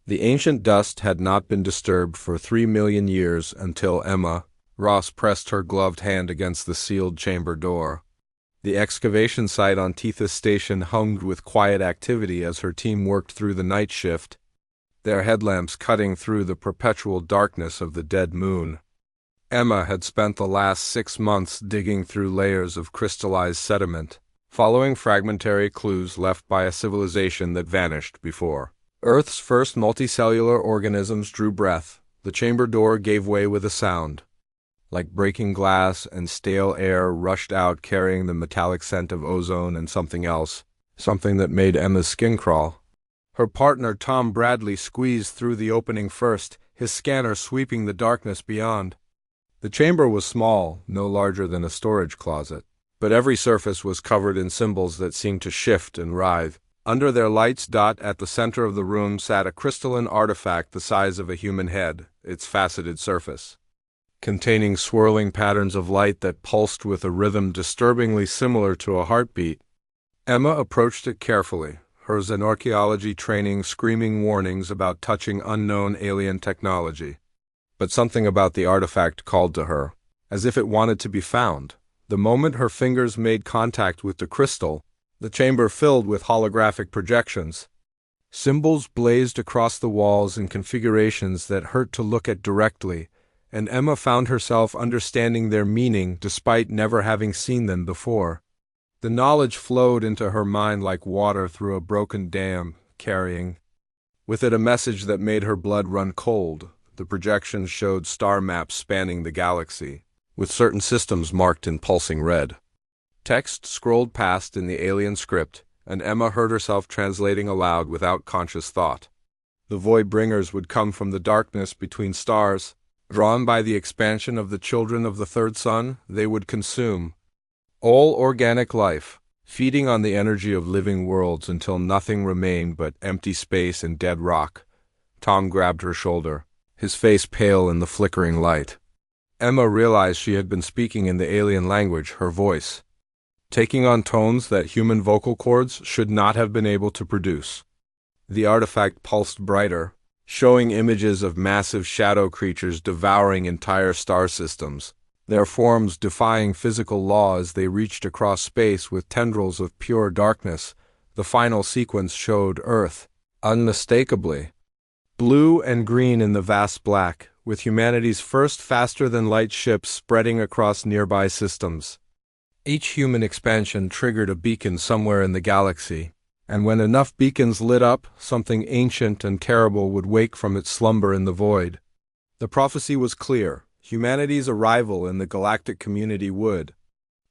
The ancient dust had not been disturbed for 3 million years until Emma Ross pressed her gloved hand against the sealed chamber door. The excavation site on Tethys Station hummed with quiet activity as her team worked through the night shift, their headlamps cutting through the perpetual darkness of the dead moon. Emma had spent the last 6 months digging through layers of crystallized sediment, following fragmentary clues left by a civilization that vanished before Earth's first multicellular organisms drew breath. The chamber door gave way with a sound. Like breaking glass, and stale air rushed out carrying the metallic scent of ozone and something else, something that made Emma's skin crawl. Her partner Tom Bradley squeezed through the opening first, his scanner sweeping the darkness beyond. The chamber was small, no larger than a storage closet, but every surface was covered in symbols that seemed to shift and writhe. Under their light's dot at the center of the room sat a crystalline artifact the size of a human head, its faceted surface containing swirling patterns of light that pulsed with a rhythm disturbingly similar to a heartbeat. Emma approached it carefully, her xenorchaeology training screaming warnings about touching unknown alien technology. But something about the artifact called to her, as if it wanted to be found. The moment her fingers made contact with the crystal, the chamber filled with holographic projections. Symbols blazed across the walls in configurations that hurt to look at directly, and Emma found herself understanding their meaning despite never having seen them before. The knowledge flowed into her mind like water through a broken dam, carrying with it a message that made her blood run cold. The projections showed star maps spanning the galaxy, with certain systems marked in pulsing red. Text scrolled past in the alien script, and Emma heard herself translating aloud without conscious thought. The void bringers would come from the darkness between stars. Drawn by the expansion of the children of the third sun, they would consume all organic life, feeding on the energy of living worlds until nothing remained but empty space and dead rock. Tom grabbed her shoulder, his face pale in the flickering light. Emma realized she had been speaking in the alien language, her voice taking on tones that human vocal cords should not have been able to produce. The artifact pulsed brighter, showing images of massive shadow creatures devouring entire star systems, their forms defying physical law as they reached across space with tendrils of pure darkness. The final sequence showed Earth, unmistakably blue and green in the vast black, with humanity's first faster-than-light ships spreading across nearby systems. Each human expansion triggered a beacon somewhere in the galaxy, and when enough beacons lit up, something ancient and terrible would wake from its slumber in the void. The prophecy was clear. Humanity's arrival in the galactic community would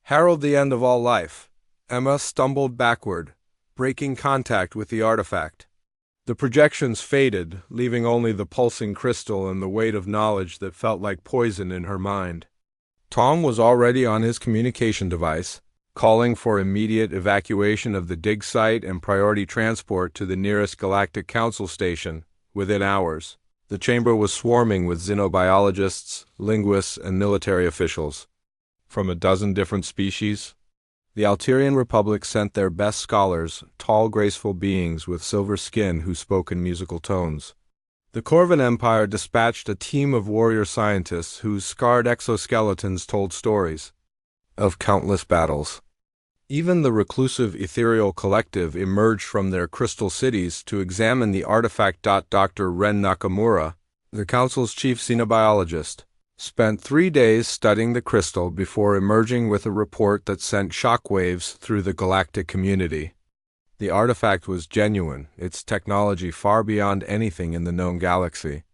herald the end of all life. Emma stumbled backward, breaking contact with the artifact. The projections faded, leaving only the pulsing crystal and the weight of knowledge that felt like poison in her mind. Tom was already on his communication device, calling for immediate evacuation of the dig site and priority transport to the nearest Galactic Council station within hours. The chamber was swarming with xenobiologists, linguists, and military officials from a dozen different species. The Alterian Republic sent their best scholars, tall, graceful beings with silver skin who spoke in musical tones. The Corvan Empire dispatched a team of warrior scientists whose scarred exoskeletons told stories of countless battles. Even the reclusive ethereal collective emerged from their crystal cities to examine the artifact. Dr. Ren Nakamura, the Council's chief xenobiologist, spent 3 days studying the crystal before emerging with a report that sent shockwaves through the galactic community. The artifact was genuine, its technology far beyond anything in the known galaxy.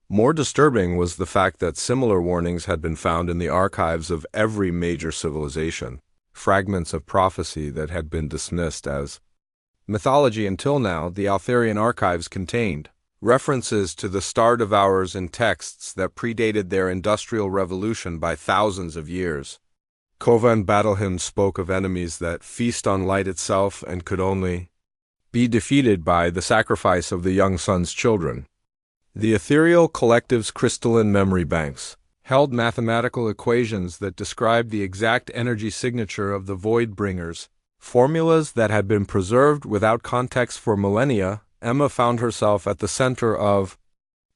More disturbing was the fact that similar warnings had been found in the archives of every major civilization. Fragments of prophecy that had been dismissed as mythology until now. The Altharian archives contained references to the star devourers in texts that predated their industrial revolution by thousands of years. Kovan battle hymns spoke of enemies that feast on light itself and could only be defeated by the sacrifice of the young sun's children. The ethereal collective's crystalline memory banks held mathematical equations that described the exact energy signature of the void bringers, formulas that had been preserved without context for millennia. Emma found herself at the center of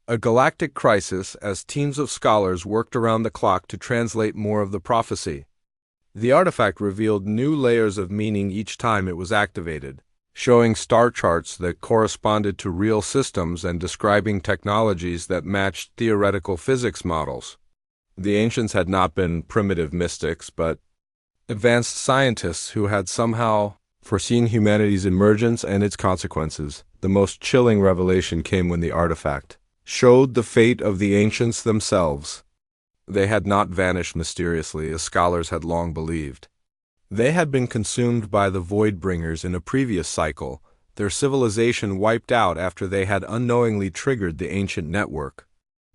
a galactic crisis as teams of scholars worked around the clock to translate more of the prophecy. The artifact revealed new layers of meaning each time it was activated, showing star charts that corresponded to real systems and describing technologies that matched theoretical physics models. The ancients had not been primitive mystics, but advanced scientists who had somehow foreseen humanity's emergence and its consequences. The most chilling revelation came when the artifact showed the fate of the ancients themselves. They had not vanished mysteriously, as scholars had long believed. They had been consumed by the Voidbringers in a previous cycle, their civilization wiped out after they had unknowingly triggered the ancient network.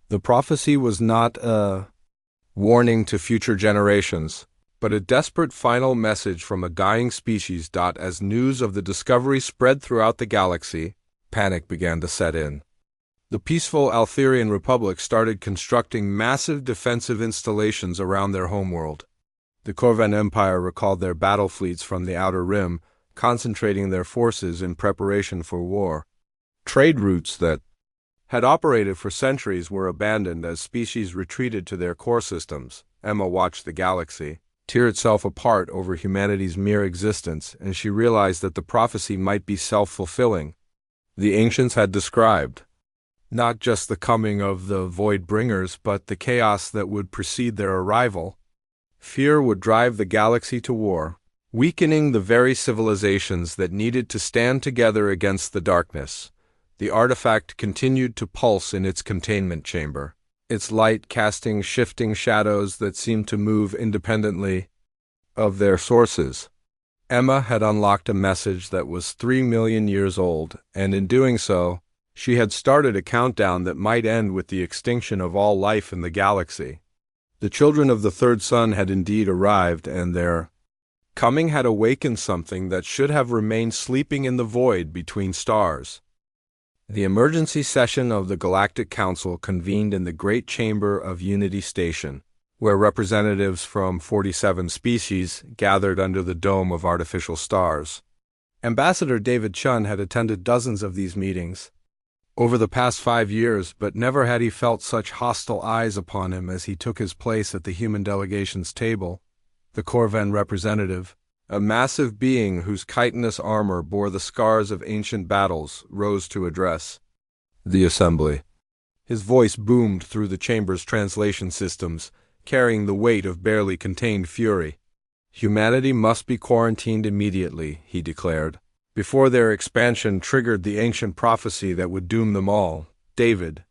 The prophecy was not a warning to future generations, but a desperate final message from a dying species. As news of the discovery spread throughout the galaxy, panic began to set in. The peaceful Altherian Republic started constructing massive defensive installations around their homeworld. The Corvan Empire recalled their battle fleets from the Outer Rim, concentrating their forces in preparation for war. Trade routes that had operated for centuries were abandoned as species retreated to their core systems. Emma watched the galaxy tear itself apart over humanity's mere existence, and she realized that the prophecy might be self-fulfilling. The ancients had described not just the coming of the Voidbringers, but the chaos that would precede their arrival. Fear would drive the galaxy to war, weakening the very civilizations that needed to stand together against the darkness. The artifact continued to pulse in its containment chamber, its light casting shifting shadows that seemed to move independently of their sources. Emma had unlocked a message that was 3 million years old, and in doing so, she had started a countdown that might end with the extinction of all life in the galaxy. The children of the third sun had indeed arrived, and their coming had awakened something that should have remained sleeping in the void between stars. The emergency session of the Galactic Council convened in the Great Chamber of Unity Station, where representatives from 47 species gathered under the dome of artificial stars. Ambassador David Chun had attended dozens of these meetings over the past 5 years, but never had he felt such hostile eyes upon him as he took his place at the human delegation's table. The Corvan representative, a massive being whose chitinous armor bore the scars of ancient battles, rose to address the assembly. His voice boomed through the chamber's translation systems, carrying the weight of barely contained fury. Humanity must be quarantined immediately, he declared, before their expansion triggered the ancient prophecy that would doom them all. David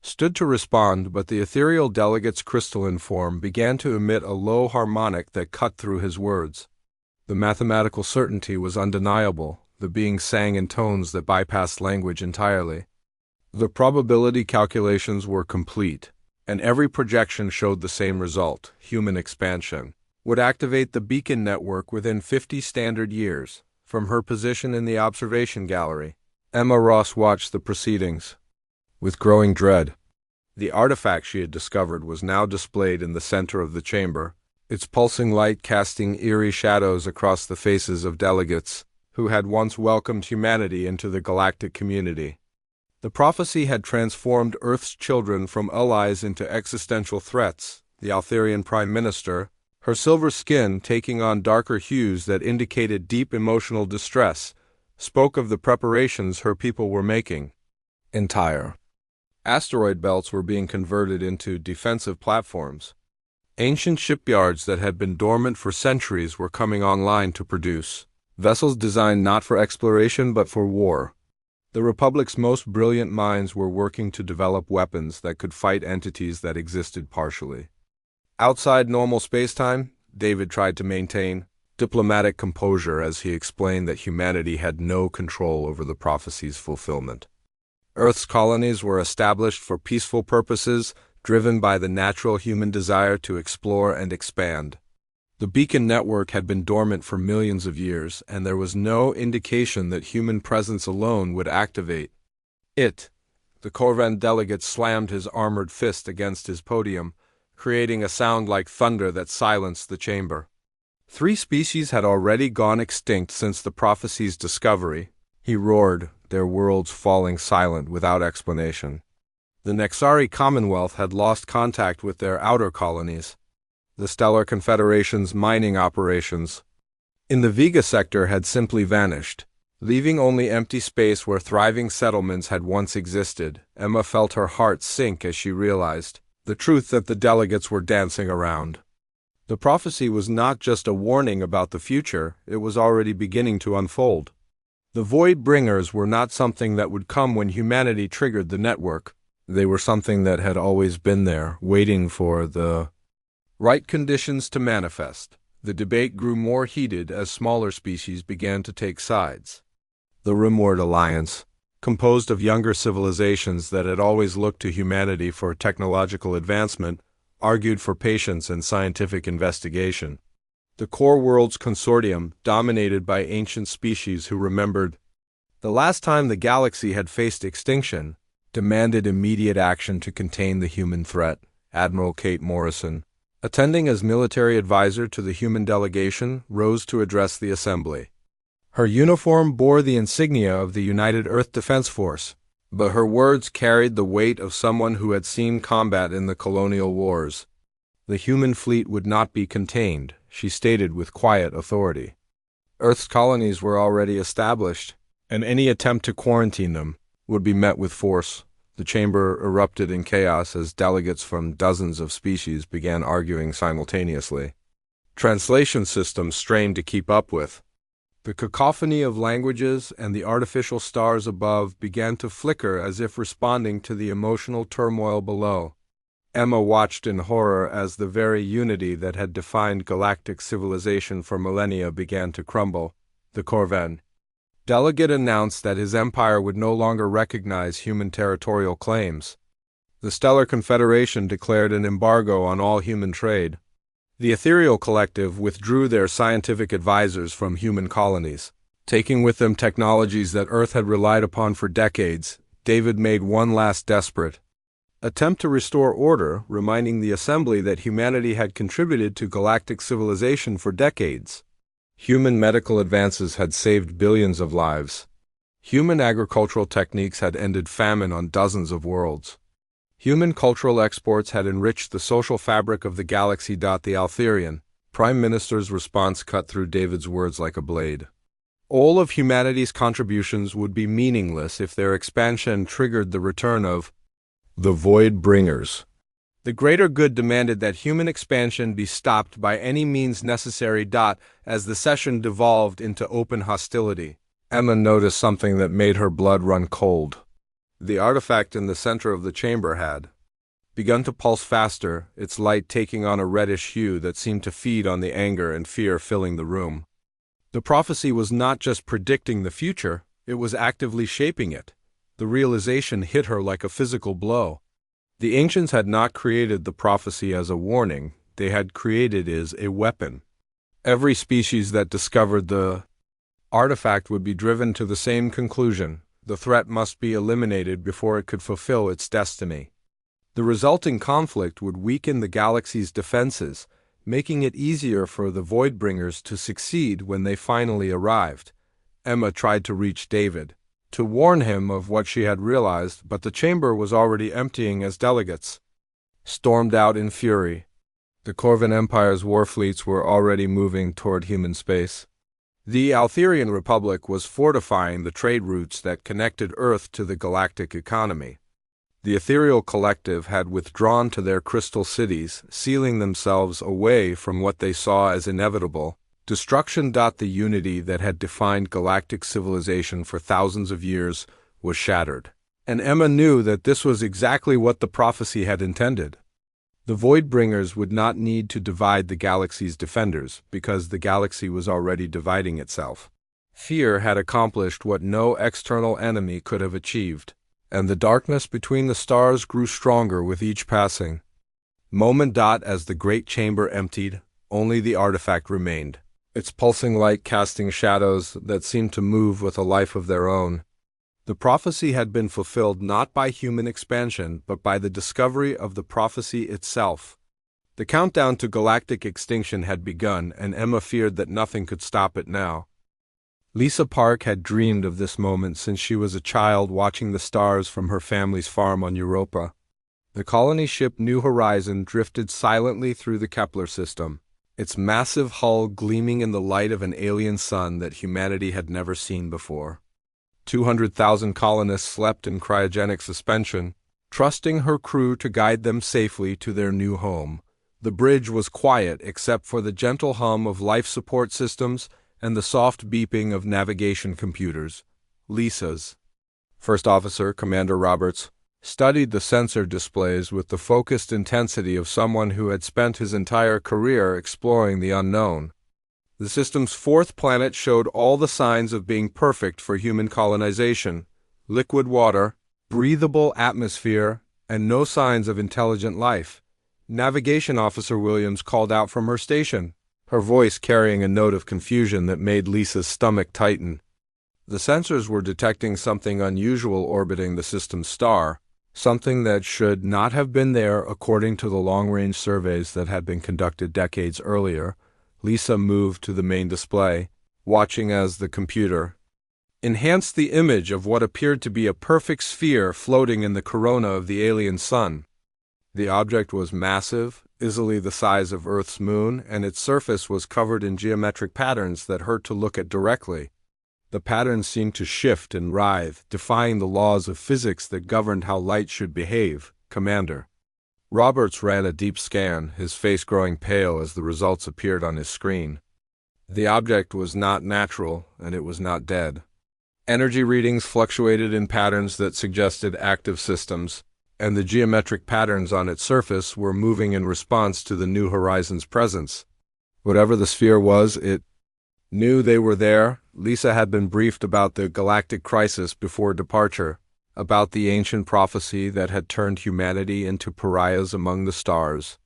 stood to respond, but the ethereal delegate's crystalline form began to emit a low harmonic that cut through his words. The mathematical certainty was undeniable. The being sang in tones that bypassed language entirely. The probability calculations were complete, and every projection showed the same result: human expansion would activate the beacon network within 50 standard years. From her position in the observation gallery, Emma Ross watched the proceedings with growing dread. The artifact she had discovered was now displayed in the center of the chamber, its pulsing light casting eerie shadows across the faces of delegates who had once welcomed humanity into the galactic community. The prophecy had transformed Earth's children from allies into existential threats. The Altherian Prime Minister, her silver skin taking on darker hues that indicated deep emotional distress, spoke of the preparations her people were making. Entire asteroid belts were being converted into defensive platforms. Ancient shipyards that had been dormant for centuries were coming online to produce vessels designed not for exploration but for war. The Republic's most brilliant minds were working to develop weapons that could fight entities that existed partially outside normal spacetime. David tried to maintain diplomatic composure as he explained that humanity had no control over the prophecy's fulfillment. Earth's colonies were established for peaceful purposes, driven by the natural human desire to explore and expand. The beacon network had been dormant for millions of years, and there was no indication that human presence alone would activate it. The Corvan delegate slammed his armored fist against his podium, creating a sound like thunder that silenced the chamber. 3 species had already gone extinct since the prophecy's discovery, he roared, their worlds falling silent without explanation. The Nexari Commonwealth had lost contact with their outer colonies. The Stellar Confederation's mining operations in the Vega sector had simply vanished, leaving only empty space where thriving settlements had once existed. Emma felt her heart sink as she realized the truth that the delegates were dancing around. The prophecy was not just a warning about the future, it was already beginning to unfold. The Void Bringers were not something that would come when humanity triggered the network. They were something that had always been there, waiting for the right conditions to manifest. The debate grew more heated as smaller species began to take sides. The Rimward Alliance, composed of younger civilizations that had always looked to humanity for technological advancement, argued for patience and scientific investigation. The Core Worlds Consortium, dominated by ancient species who remembered the last time the galaxy had faced extinction, demanded immediate action to contain the human threat. Admiral Kate Morrison, attending as military advisor to the human delegation, rose to address the assembly. Her uniform bore the insignia of the United Earth Defense Force, but her words carried the weight of someone who had seen combat in the colonial wars. The human fleet would not be contained, she stated with quiet authority. Earth's colonies were already established, and any attempt to quarantine them would be met with force. The chamber erupted in chaos as delegates from dozens of species began arguing simultaneously. Translation systems strained to keep up with. The cacophony of languages and the artificial stars above began to flicker as if responding to the emotional turmoil below. Emma watched in horror as the very unity that had defined galactic civilization for millennia began to crumble. The Corvan delegate announced that his empire would no longer recognize human territorial claims. The Stellar Confederation declared an embargo on all human trade. The Ethereal Collective withdrew their scientific advisors from human colonies, taking with them technologies that Earth had relied upon for decades. David made one last desperate attempt to restore order, reminding the assembly that humanity had contributed to galactic civilization for decades. Human medical advances had saved billions of lives. Human agricultural techniques had ended famine on dozens of worlds. Human cultural exports had enriched the social fabric of the galaxy. The Altherian Prime Minister's response cut through David's words like a blade. All of humanity's contributions would be meaningless if their expansion triggered the return of the Void Bringers. The greater good demanded that human expansion be stopped by any means necessary. As the session devolved into open hostility, Emma noticed something that made her blood run cold. The artifact in the center of the chamber had begun to pulse faster, its light taking on a reddish hue that seemed to feed on the anger and fear filling the room. The prophecy was not just predicting the future, it was actively shaping it. The realization hit her like a physical blow. The ancients had not created the prophecy as a warning, they had created it as a weapon. Every species that discovered the artifact would be driven to the same conclusion: the threat must be eliminated before it could fulfill its destiny. The resulting conflict would weaken the galaxy's defenses, making it easier for the Voidbringers to succeed when they finally arrived. Emma tried to reach David, to warn him of what she had realized, but the chamber was already emptying as delegates stormed out in fury. The Corvan Empire's war fleets were already moving toward human space. The Altherian Republic was fortifying the trade routes that connected Earth to the galactic economy. The Ethereal Collective had withdrawn to their crystal cities, sealing themselves away from what they saw as inevitable destruction. The unity that had defined galactic civilization for thousands of years was shattered, and Emma knew that this was exactly what the prophecy had intended. The Voidbringers would not need to divide the galaxy's defenders, because the galaxy was already dividing itself. Fear had accomplished what no external enemy could have achieved, and the darkness between the stars grew stronger with each passing moment. As the great chamber emptied, only the artifact remained, its pulsing light casting shadows that seemed to move with a life of their own. The prophecy had been fulfilled not by human expansion, but by the discovery of the prophecy itself. The countdown to galactic extinction had begun, and Emma feared that nothing could stop it now. Lisa Park had dreamed of this moment since she was a child watching the stars from her family's farm on Europa. The colony ship New Horizon drifted silently through the Kepler system, its massive hull gleaming in the light of an alien sun that humanity had never seen before. 200,000 colonists slept in cryogenic suspension, trusting her crew to guide them safely to their new home. The bridge was quiet except for the gentle hum of life support systems and the soft beeping of navigation computers. Lisa's First Officer, Commander Roberts, studied the sensor displays with the focused intensity of someone who had spent his entire career exploring the unknown. The system's fourth planet showed all the signs of being perfect for human colonization: liquid water, breathable atmosphere, and no signs of intelligent life. Navigation Officer Williams called out from her station, her voice carrying a note of confusion that made Lisa's stomach tighten. The sensors were detecting something unusual orbiting the system's star, something that should not have been there according to the long-range surveys that had been conducted decades earlier. Lisa moved to the main display, watching as the computer enhanced the image of what appeared to be a perfect sphere floating in the corona of the alien sun. The object was massive, easily the size of Earth's moon, and its surface was covered in geometric patterns that hurt to look at directly. The patterns seemed to shift and writhe, defying the laws of physics that governed how light should behave. Commander Roberts ran a deep scan, his face growing pale as the results appeared on his screen. The object was not natural, and it was not dead. Energy readings fluctuated in patterns that suggested active systems, and the geometric patterns on its surface were moving in response to the New Horizon's presence. Whatever the sphere was, it knew they were there. Lisa had been briefed about the galactic crisis before departure, about the ancient prophecy that had turned humanity into pariahs among the stars.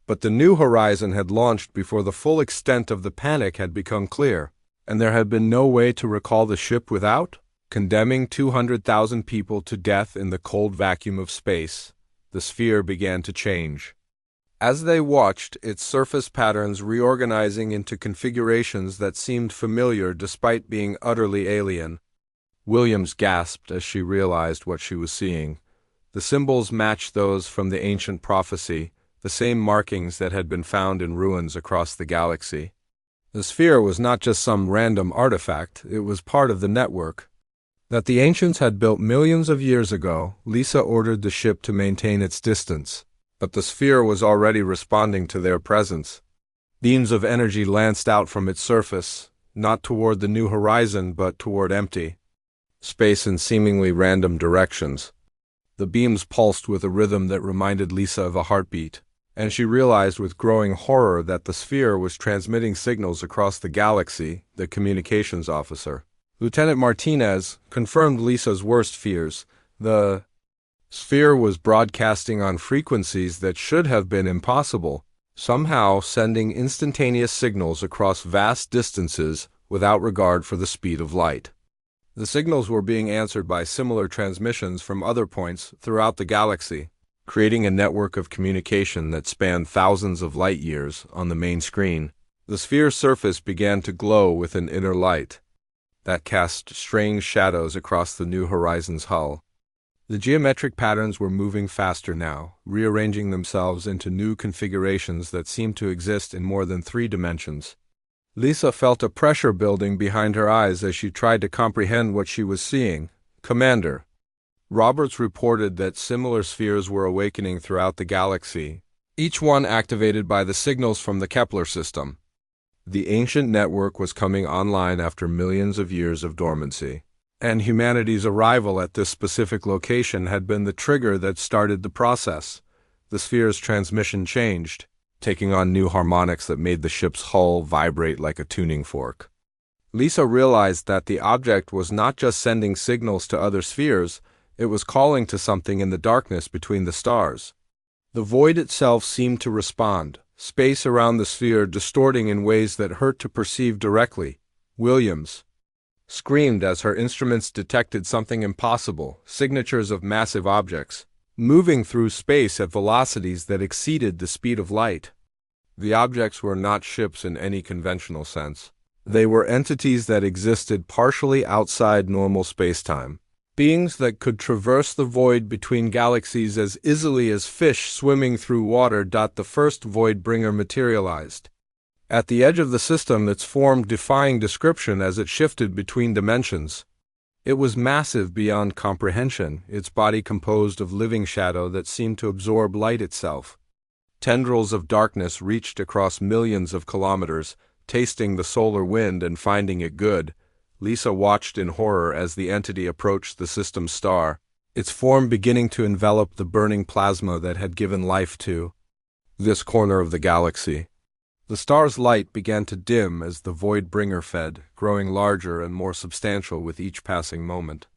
But the New Horizon had launched before the full extent of the panic had become clear, and there had been no way to recall the ship without condemning 200,000 people to death in the cold vacuum of space. The sphere began to change. As they watched, its surface patterns reorganizing into configurations that seemed familiar despite being utterly alien. Williams gasped as she realized what she was seeing. The symbols matched those from the ancient prophecy, the same markings that had been found in ruins across the galaxy. The sphere was not just some random artifact, it was part of the network that the ancients had built millions of years ago. Lisa ordered the ship to maintain its distance, but the sphere was already responding to their presence. Beams of energy lanced out from its surface, not toward the New Horizon but toward empty space in seemingly random directions. The beams pulsed with a rhythm that reminded Lisa of a heartbeat, and she realized with growing horror that the sphere was transmitting signals across the galaxy. The communications officer, Lieutenant Martinez, confirmed Lisa's worst fears. The sphere was broadcasting on frequencies that should have been impossible, somehow sending instantaneous signals across vast distances without regard for the speed of light. The signals were being answered by similar transmissions from other points throughout the galaxy, creating a network of communication that spanned thousands of light years. On the main screen, the sphere's surface began to glow with an inner light that cast strange shadows across the New Horizon's hull. The geometric patterns were moving faster now, rearranging themselves into new configurations that seemed to exist in more than 3 dimensions. Lisa felt a pressure building behind her eyes as she tried to comprehend what she was seeing. Commander Roberts reported that similar spheres were awakening throughout the galaxy, each one activated by the signals from the Kepler system. The ancient network was coming online after millions of years of dormancy, and humanity's arrival at this specific location had been the trigger that started the process. The sphere's transmission changed, taking on new harmonics that made the ship's hull vibrate like a tuning fork. Lisa realized that the object was not just sending signals to other spheres, it was calling to something in the darkness between the stars. The void itself seemed to respond, space around the sphere distorting in ways that hurt to perceive directly. Williams screamed as her instruments detected something impossible: signatures of massive objects, moving through space at velocities that exceeded the speed of light. The objects were not ships in any conventional sense. They were entities that existed partially outside normal spacetime. Beings that could traverse the void between galaxies as easily as fish swimming through water. The first Voidbringer materialized at the edge of the system, its form defying description as it shifted between dimensions. It was massive beyond comprehension, its body composed of living shadow that seemed to absorb light itself. Tendrils of darkness reached across millions of kilometers, tasting the solar wind and finding it good. Lisa watched in horror as the entity approached the system's star, its form beginning to envelop the burning plasma that had given life to this corner of the galaxy. The star's light began to dim as the Voidbringer fed, growing larger and more substantial with each passing moment.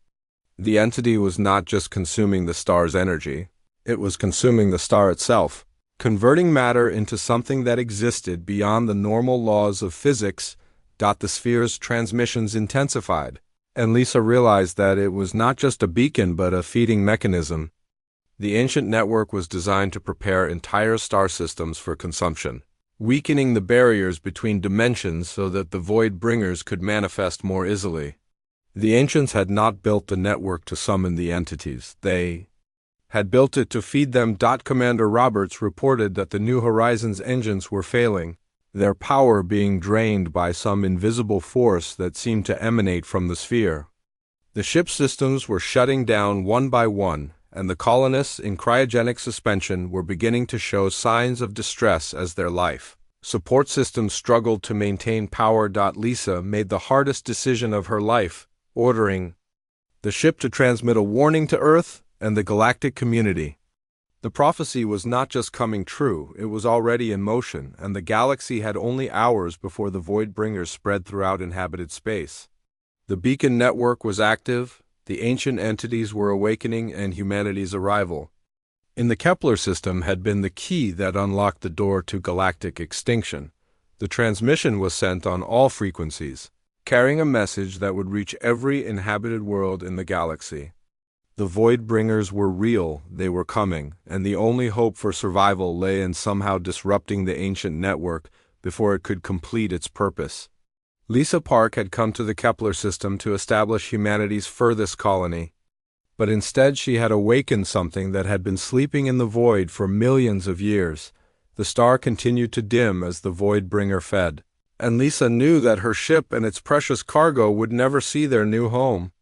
The entity was not just consuming the star's energy, it was consuming the star itself, converting matter into something that existed beyond the normal laws of physics. The sphere's transmissions intensified, and Lisa realized that it was not just a beacon but a feeding mechanism. The ancient network was designed to prepare entire star systems for consumption, weakening the barriers between dimensions so that the Voidbringers could manifest more easily. The ancients had not built the network to summon the entities, they had built it to feed them. Commander Roberts reported that the New Horizons engines were failing, their power being drained by some invisible force that seemed to emanate from the sphere. The ship systems were shutting down one by one, and the colonists in cryogenic suspension were beginning to show signs of distress as their life support systems struggled to maintain power. Lisa made the hardest decision of her life, ordering the ship to transmit a warning to Earth and the galactic community. The prophecy was not just coming true, it was already in motion, and the galaxy had only hours before the Voidbringers spread throughout inhabited space. The beacon network was active, the ancient entities were awakening, and humanity's arrival in the Kepler system had been the key that unlocked the door to galactic extinction. The transmission was sent on all frequencies, carrying a message that would reach every inhabited world in the galaxy. The Voidbringers were real, they were coming, and the only hope for survival lay in somehow disrupting the ancient network before it could complete its purpose. Lisa Park had come to the Kepler system to establish humanity's furthest colony, but instead she had awakened something that had been sleeping in the void for millions of years. The star continued to dim as the Voidbringer fed, and Lisa knew that her ship and its precious cargo would never see their new home.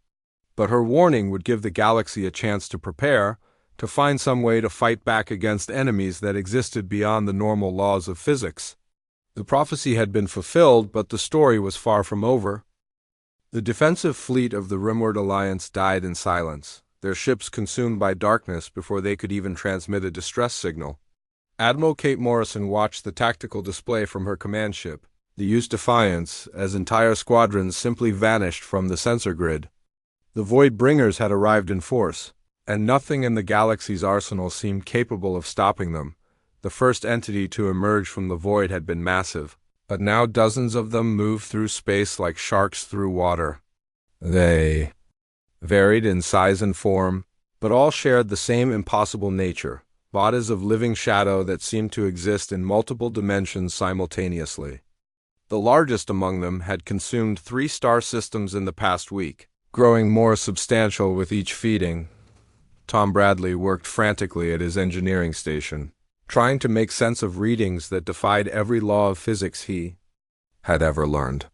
But her warning would give the galaxy a chance to prepare, to find some way to fight back against enemies that existed beyond the normal laws of physics. The prophecy had been fulfilled, but the story was far from over. The defensive fleet of the Rimward Alliance died in silence, their ships consumed by darkness before they could even transmit a distress signal. Admiral Kate Morrison watched the tactical display from her command ship, the Use Defiance, as entire squadrons simply vanished from the sensor grid. The Voidbringers had arrived in force, and nothing in the galaxy's arsenal seemed capable of stopping them. The first entity to emerge from the void had been massive, but now dozens of them moved through space like sharks through water. They varied in size and form, but all shared the same impossible nature, bodies of living shadow that seemed to exist in multiple dimensions simultaneously. The largest among them had consumed 3 star systems in the past week, growing more substantial with each feeding. Tom Bradley worked frantically at his engineering station, trying to make sense of readings that defied every law of physics he had ever learned.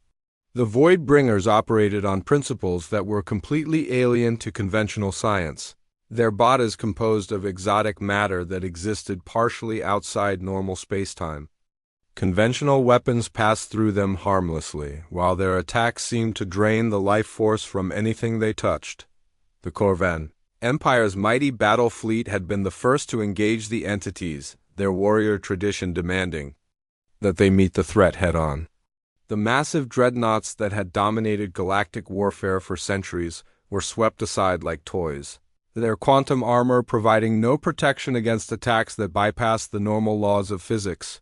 The Voidbringers operated on principles that were completely alien to conventional science, their bodies composed of exotic matter that existed partially outside normal spacetime. Conventional weapons passed through them harmlessly, while their attacks seemed to drain the life force from anything they touched. The Corvan Empire's mighty battle fleet had been the first to engage the entities, their warrior tradition demanding that they meet the threat head-on. The massive dreadnoughts that had dominated galactic warfare for centuries were swept aside like toys, their quantum armor providing no protection against attacks that bypassed the normal laws of physics.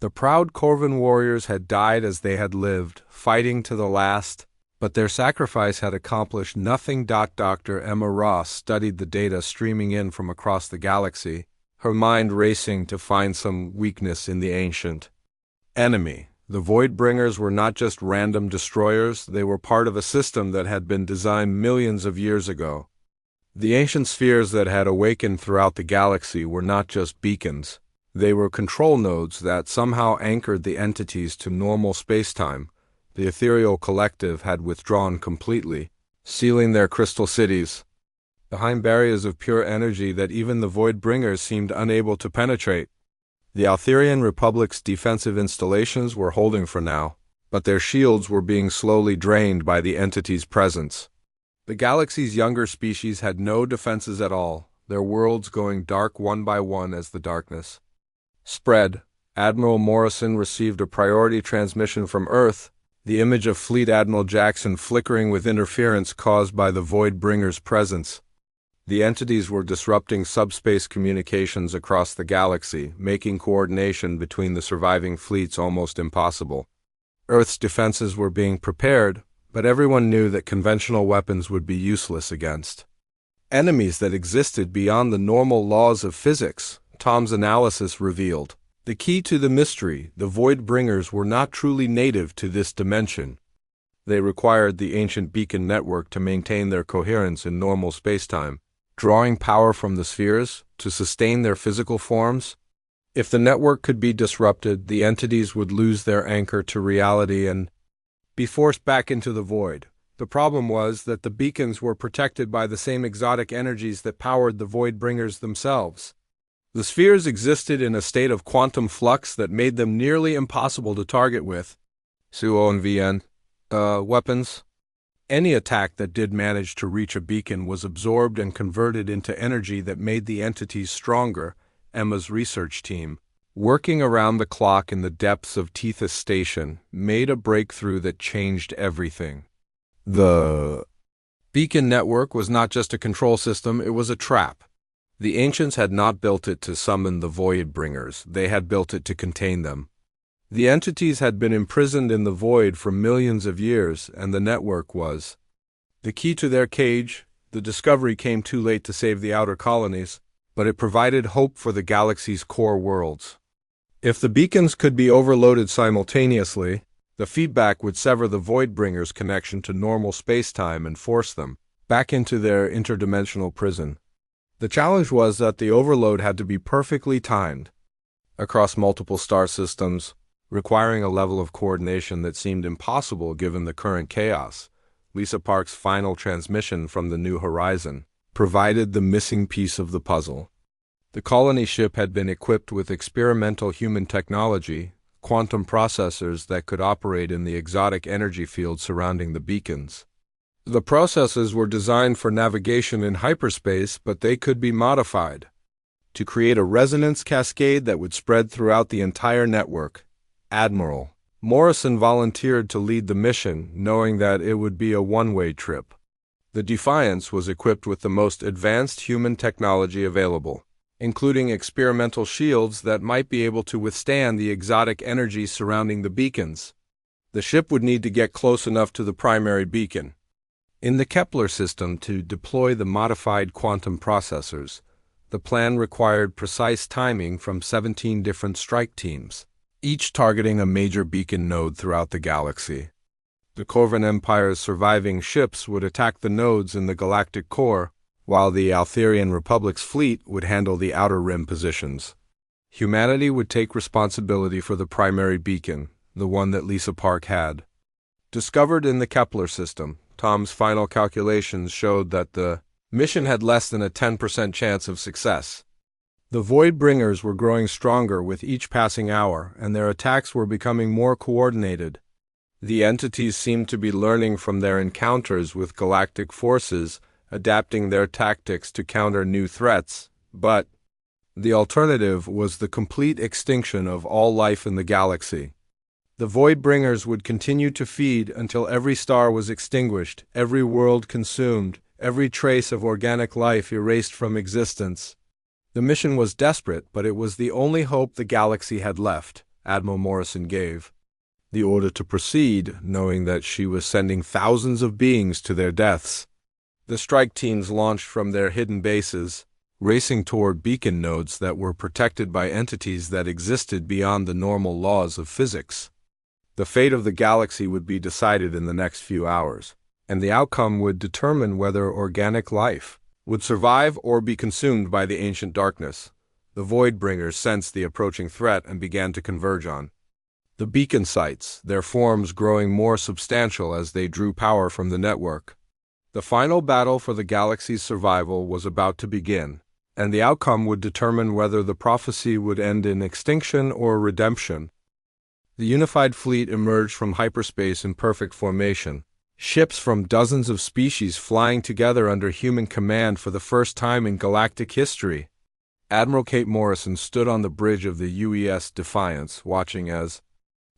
The proud Corvan warriors had died as they had lived, fighting to the last, but their sacrifice had accomplished nothing. Dr. Emma Ross studied the data streaming in from across the galaxy, her mind racing to find some weakness in the ancient enemy. The Voidbringers were not just random destroyers, they were part of a system that had been designed millions of years ago. The ancient spheres that had awakened throughout the galaxy were not just beacons. They were control nodes that somehow anchored the entities to normal spacetime. The ethereal collective had withdrawn completely, sealing their crystal cities behind barriers of pure energy that even the Voidbringers seemed unable to penetrate. The Altherian Republic's defensive installations were holding for now, but their shields were being slowly drained by the entity's presence. The galaxy's younger species had no defenses at all, their worlds going dark one by one as the darkness spread. Admiral Morrison received a priority transmission from Earth, the image of Fleet Admiral Jackson flickering with interference caused by the Voidbringer's presence. The entities were disrupting subspace communications across the galaxy, making coordination between the surviving fleets almost impossible. Earth's defenses were being prepared, but everyone knew that conventional weapons would be useless against enemies that existed beyond the normal laws of physics. Tom's analysis revealed the key to the mystery: the Voidbringers were not truly native to this dimension. They required the ancient beacon network to maintain their coherence in normal spacetime, drawing power from the spheres to sustain their physical forms. If the network could be disrupted, the entities would lose their anchor to reality and be forced back into the void. The problem was that the beacons were protected by the same exotic energies that powered the Voidbringers themselves. The spheres existed in a state of quantum flux that made them nearly impossible to target with weapons. Any attack that did manage to reach a beacon was absorbed and converted into energy that made the entities stronger. Emma's research team, working around the clock in the depths of Tethys Station, made a breakthrough that changed everything. The beacon network was not just a control system, it was a trap. The ancients had not built it to summon the Voidbringers, they had built it to contain them. The entities had been imprisoned in the void for millions of years, and the network was the key to their cage. The discovery came too late to save the outer colonies, but it provided hope for the galaxy's core worlds. If the beacons could be overloaded simultaneously, the feedback would sever the Voidbringers' connection to normal spacetime and force them back into their interdimensional prison. The challenge was that the overload had to be perfectly timed across multiple star systems, requiring a level of coordination that seemed impossible given the current chaos. Lisa Park's final transmission from the New Horizon provided the missing piece of the puzzle. The colony ship had been equipped with experimental human technology, quantum processors that could operate in the exotic energy field surrounding the beacons. The processes were designed for navigation in hyperspace, but they could be modified to create a resonance cascade that would spread throughout the entire network. Admiral Morrison volunteered to lead the mission, knowing that it would be a one-way trip. The Defiance was equipped with the most advanced human technology available, including experimental shields that might be able to withstand the exotic energy surrounding the beacons. The ship would need to get close enough to the primary beacon in the Kepler system to deploy the modified quantum processors. The plan required precise timing from 17 different strike teams, each targeting a major beacon node throughout the galaxy. The Corvan Empire's surviving ships would attack the nodes in the galactic core, while the Altherian Republic's fleet would handle the outer rim positions. Humanity would take responsibility for the primary beacon, the one that Lisa Park had discovered in the Kepler system. Tom's final calculations showed that the mission had less than a 10% chance of success. The Voidbringers were growing stronger with each passing hour, and their attacks were becoming more coordinated. The entities seemed to be learning from their encounters with galactic forces, adapting their tactics to counter new threats, but the alternative was the complete extinction of all life in the galaxy. The Voidbringers would continue to feed until every star was extinguished, every world consumed, every trace of organic life erased from existence. The mission was desperate, but it was the only hope the galaxy had left. Admiral Morrison gave the order to proceed, knowing that she was sending thousands of beings to their deaths. The strike teams launched from their hidden bases, racing toward beacon nodes that were protected by entities that existed beyond the normal laws of physics. The fate of the galaxy would be decided in the next few hours, and the outcome would determine whether organic life would survive or be consumed by the ancient darkness. The Voidbringers sensed the approaching threat and began to converge on the beacon sites, their forms growing more substantial as they drew power from the network. The final battle for the galaxy's survival was about to begin, and the outcome would determine whether the prophecy would end in extinction or redemption. The unified fleet emerged from hyperspace in perfect formation, ships from dozens of species flying together under human command for the first time in galactic history. Admiral Kate Morrison stood on the bridge of the UES Defiance, watching as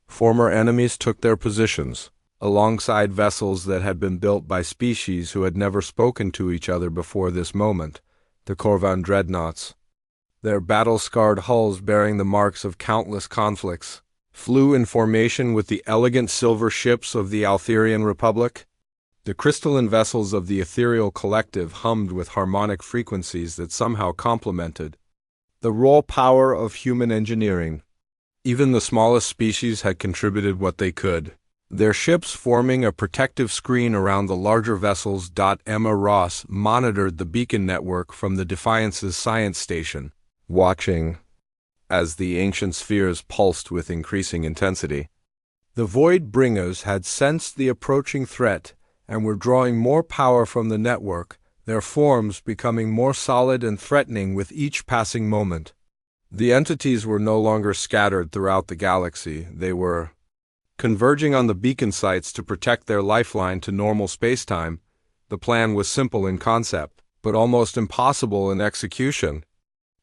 former enemies took their positions, alongside vessels that had been built by species who had never spoken to each other before this moment, the Corvan dreadnoughts. Their battle-scarred hulls bearing the marks of countless conflicts flew in formation with the elegant silver ships of the Altherian Republic. The crystalline vessels of the ethereal collective hummed with harmonic frequencies that somehow complemented the raw power of human engineering. Even the smallest species had contributed what they could, their ships forming a protective screen around the larger vessels. Emma Ross monitored the beacon network from the Defiance's science station, watching as the ancient spheres pulsed with increasing intensity. The Voidbringers had sensed the approaching threat and were drawing more power from the network, their forms becoming more solid and threatening with each passing moment. The entities were no longer scattered throughout the galaxy. They were converging on the beacon sites to protect their lifeline to normal spacetime. The plan was simple in concept, but almost impossible in execution.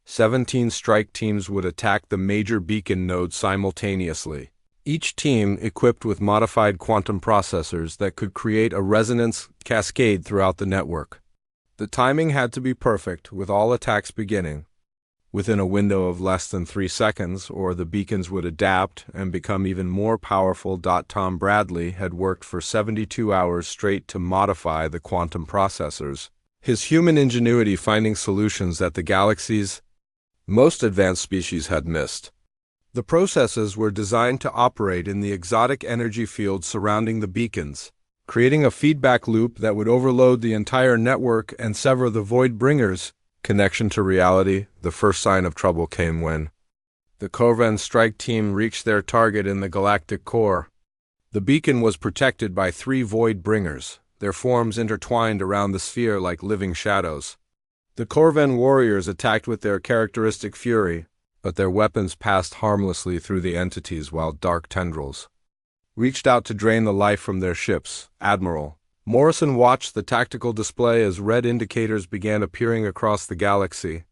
17 strike teams would attack the major beacon nodes simultaneously, each team equipped with modified quantum processors that could create a resonance cascade throughout the network. The timing had to be perfect, with all attacks beginning within a window of less than 3 seconds, or the beacons would adapt and become even more powerful. Tom Bradley had worked for 72 hours straight to modify the quantum processors, his human ingenuity finding solutions that the galaxy's most advanced species had missed. The processes were designed to operate in the exotic energy field surrounding the beacons, creating a feedback loop that would overload the entire network and sever the Voidbringers' connection to reality. The first sign of trouble came when the Corvan strike team reached their target in the galactic core. The beacon was protected by 3 Voidbringers, their forms intertwined around the sphere like living shadows. The Corvan warriors attacked with their characteristic fury, but their weapons passed harmlessly through the entities while dark tendrils reached out to drain the life from their ships. Admiral Morrison watched the tactical display as red indicators began appearing across the galaxy.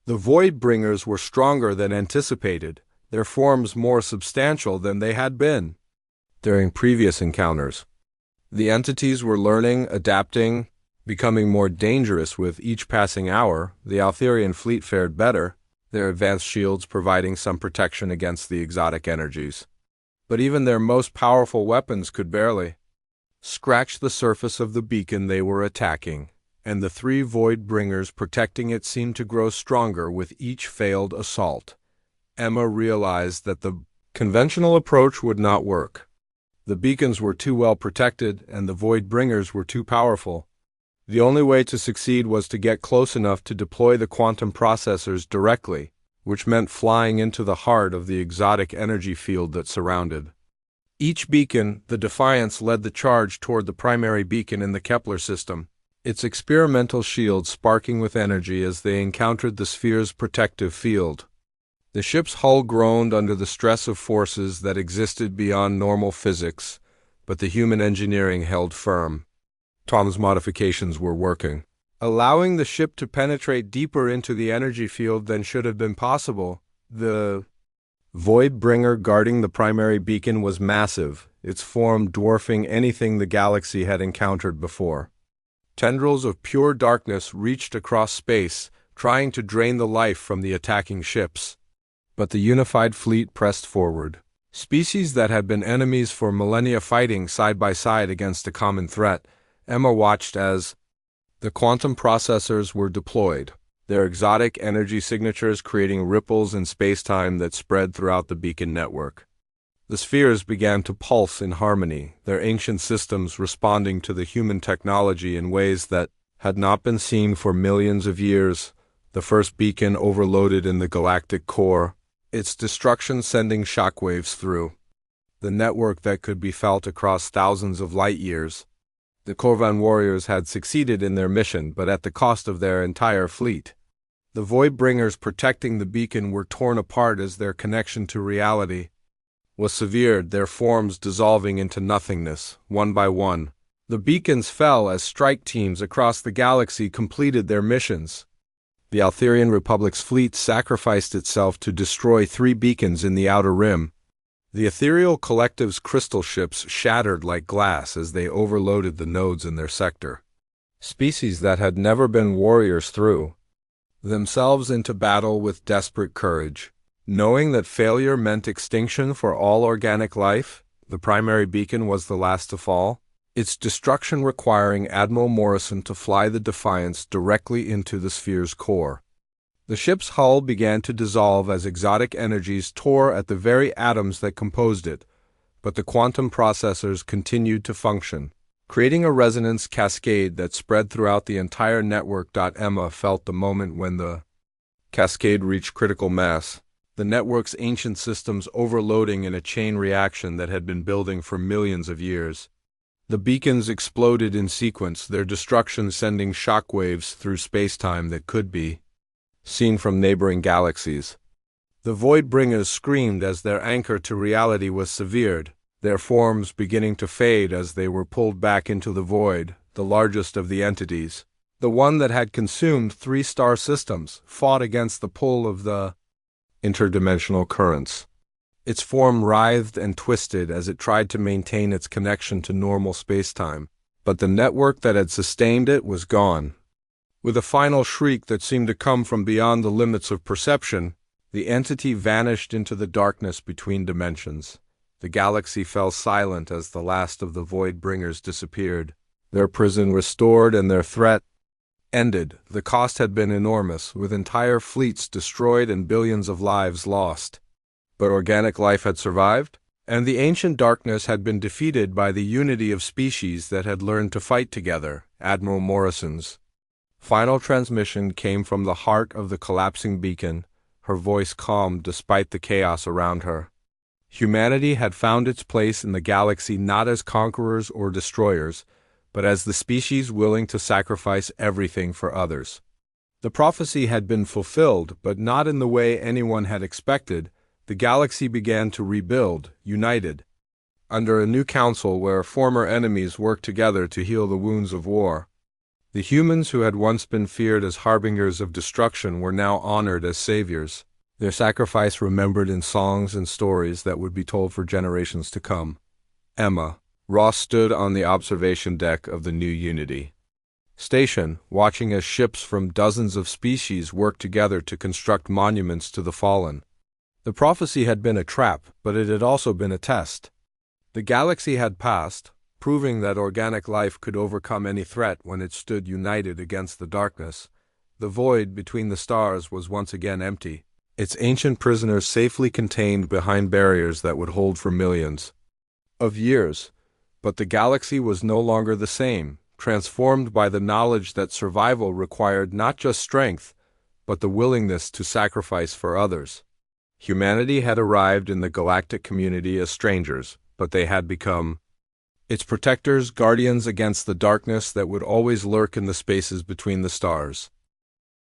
The Voidbringers were stronger than anticipated, their forms more substantial than they had been during previous encounters. The entities were learning, adapting, becoming more dangerous with each passing hour. The Altherian fleet fared better, their advanced shields providing some protection against the exotic energies. But even their most powerful weapons could barely scratch the surface of the beacon they were attacking, and the 3 Voidbringers protecting it seemed to grow stronger with each failed assault. Emma realized that the conventional approach would not work. The beacons were too well protected, and the Voidbringers were too powerful. The only way to succeed was to get close enough to deploy the quantum processors directly, which meant flying into the heart of the exotic energy field that surrounded each beacon. The Defiance led the charge toward the primary beacon in the Kepler system, its experimental shield sparking with energy as they encountered the sphere's protective field. The ship's hull groaned under the stress of forces that existed beyond normal physics, but the human engineering held firm. Tom's modifications were working, allowing the ship to penetrate deeper into the energy field than should have been possible. The Voidbringer guarding the primary beacon was massive, its form dwarfing anything the galaxy had encountered before. Tendrils of pure darkness reached across space, trying to drain the life from the attacking ships. But the unified fleet pressed forward. Species that had been enemies for millennia fighting side by side against a common threat. Emma watched as the quantum processors were deployed, their exotic energy signatures creating ripples in space-time that spread throughout the beacon network. The spheres began to pulse in harmony, their ancient systems responding to the human technology in ways that had not been seen for millions of years. The first beacon overloaded in the galactic core, its destruction sending shockwaves through the network that could be felt across thousands of light years. The Corvan warriors had succeeded in their mission, but at the cost of their entire fleet. The Voidbringers protecting the beacon were torn apart as their connection to reality was severed, their forms dissolving into nothingness, one by one. The beacons fell as strike teams across the galaxy completed their missions. The Altherian Republic's fleet sacrificed itself to destroy 3 beacons in the Outer Rim. The ethereal collective's crystal ships shattered like glass as they overloaded the nodes in their sector. Species that had never been warriors threw themselves into battle with desperate courage. Knowing that failure meant extinction for all organic life, the primary beacon was the last to fall, its destruction requiring Admiral Morrison to fly the Defiance directly into the sphere's core. The ship's hull began to dissolve as exotic energies tore at the very atoms that composed it, but the quantum processors continued to function, creating a resonance cascade that spread throughout the entire network. Emma felt the moment when the cascade reached critical mass, the network's ancient systems overloading in a chain reaction that had been building for millions of years. The beacons exploded in sequence, their destruction sending shockwaves through spacetime that could be seen from neighboring galaxies. The Voidbringers screamed as their anchor to reality was severed, their forms beginning to fade as they were pulled back into the void. The largest of the entities, the one that had consumed 3 star systems, fought against the pull of the interdimensional currents. Its form writhed and twisted as it tried to maintain its connection to normal spacetime, but the network that had sustained it was gone. With a final shriek that seemed to come from beyond the limits of perception, the entity vanished into the darkness between dimensions. The galaxy fell silent as the last of the Voidbringers disappeared, their prison restored and their threat ended. The cost had been enormous, with entire fleets destroyed and billions of lives lost. But organic life had survived, and the ancient darkness had been defeated by the unity of species that had learned to fight together. Admiral Morrison's final transmission came from the heart of the collapsing beacon, her voice calm despite the chaos around her. Humanity had found its place in the galaxy not as conquerors or destroyers, but as the species willing to sacrifice everything for others. The prophecy had been fulfilled, but not in the way anyone had expected. The galaxy began to rebuild, united, under a new council where former enemies worked together to heal the wounds of war. The humans who had once been feared as harbingers of destruction were now honored as saviors, their sacrifice remembered in songs and stories that would be told for generations to come. Emma Ross stood on the observation deck of the new Unity station, watching as ships from dozens of species worked together to construct monuments to the fallen. The prophecy had been a trap, but it had also been a test. The galaxy had passed, proving that organic life could overcome any threat when it stood united against the darkness. The void between the stars was once again empty, its ancient prisoners safely contained behind barriers that would hold for millions of years. But the galaxy was no longer the same, transformed by the knowledge that survival required not just strength, but the willingness to sacrifice for others. Humanity had arrived in the galactic community as strangers, but they had become its protectors, guardians against the darkness that would always lurk in the spaces between the stars.